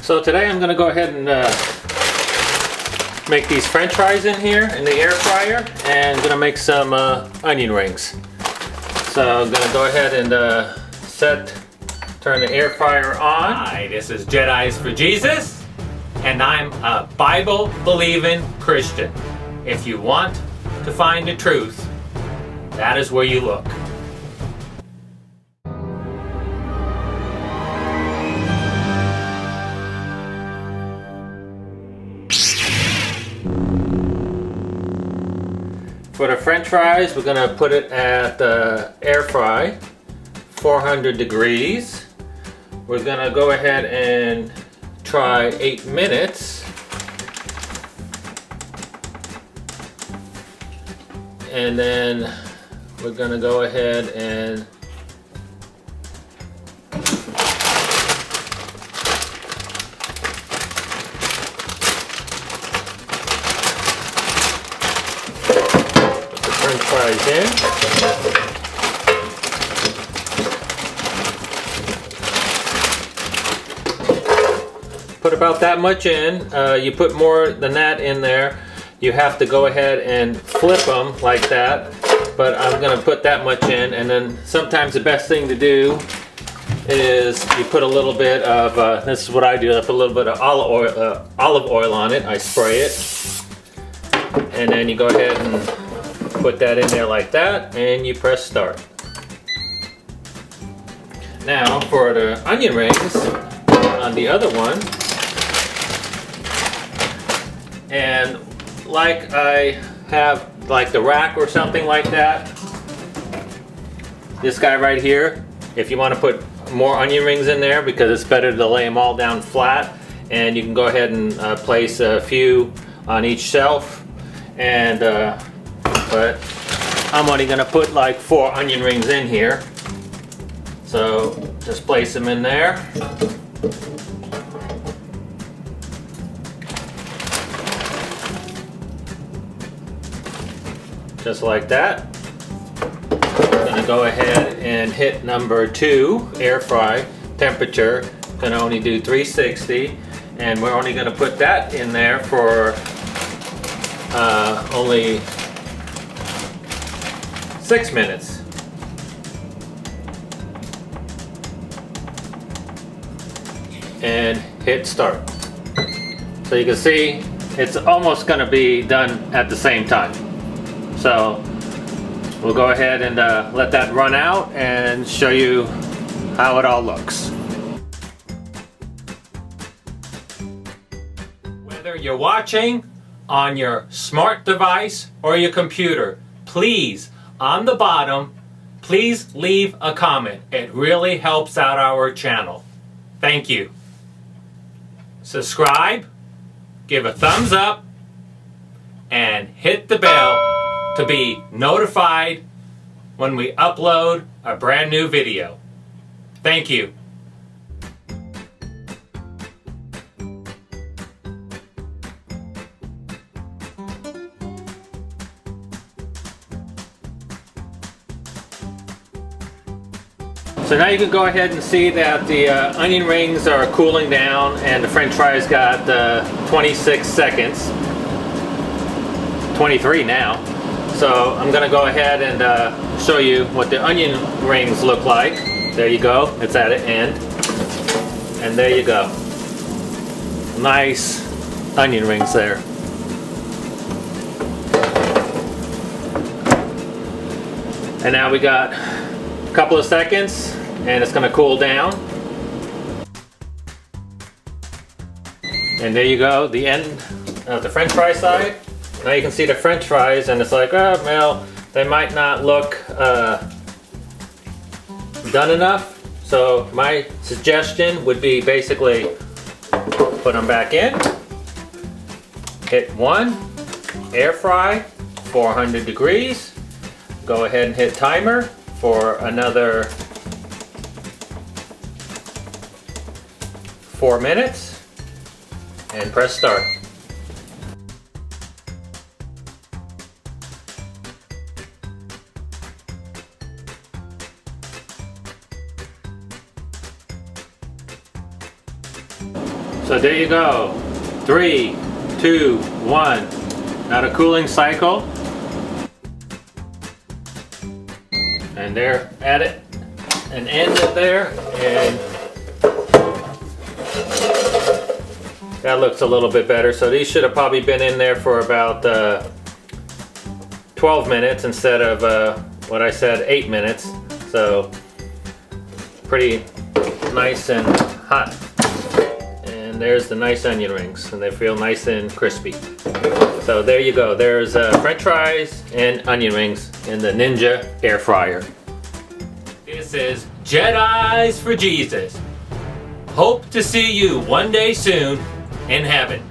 So today I'm going to go ahead and make these French fries in here in the air fryer, and I'm going to make some onion rings. So I'm going to go ahead and turn the air fryer on. Hi, this is Jedis for Jesus, and I'm a Bible-believing Christian. If you want to find the truth, that is where you look. For the French fries, we're going to put it at air fry, 400 degrees. We're going to go ahead and try 8 minutes. And then we're going to go ahead and French fries in. Put about that much in. You put more than that in there, you have to go ahead and flip them like that. But I'm going to put that much in, and then sometimes the best thing to do is you put a little bit of, this is what I do, I put a little bit of olive oil on it. I spray it, and then you go ahead and put that in there like that, and you press start. Now for the onion rings on the other one, and like I have like the rack or something like that, this guy right here, if you want to put more onion rings in there, because it's better to lay them all down flat, and you can go ahead and place a few on each shelf. And but I'm only going to put like 4 onion rings in here, so just place them in there. Just like that. I'm going to go ahead and hit number 2, air fry, temperature. Going to only do 360, and we're only going to put that in there for only 6 minutes. And hit start. So you can see it's almost going to be done at the same time. So we'll go ahead and let that run out and show you how it all looks. Whether you're watching on your smart device or your computer, please, on the bottom, please leave a comment. It really helps out our channel. Thank you. Subscribe, give a thumbs up, and hit the bell to be notified when we upload a brand new video. Thank you. So now you can go ahead and see that the onion rings are cooling down, and the French fries got 26 seconds. 23 now. So I'm going to go ahead and show you what the onion rings look like. There you go. It's at the end. And there you go. Nice onion rings there. And now we got a couple of seconds, and it's going to cool down. And there you go, the end of the French fry side. Now you can see the French fries, and it's like, oh, well, they might not look done enough. So my suggestion would be basically put them back in, hit 1, air fry, 400 degrees, go ahead and hit timer for another 4 minutes, and press start. So there you go. 3, 2, 1. Now the cooling cycle. And there at it. And end it there. And that looks a little bit better. So these should have probably been in there for about 12 minutes instead of what I said, 8 minutes. So pretty nice and hot. And there's the nice onion rings, and they feel nice and crispy. So there you go. There's French fries and onion rings in the Ninja air fryer. This is Jedi's for Jesus. Hope to see you one day soon in heaven.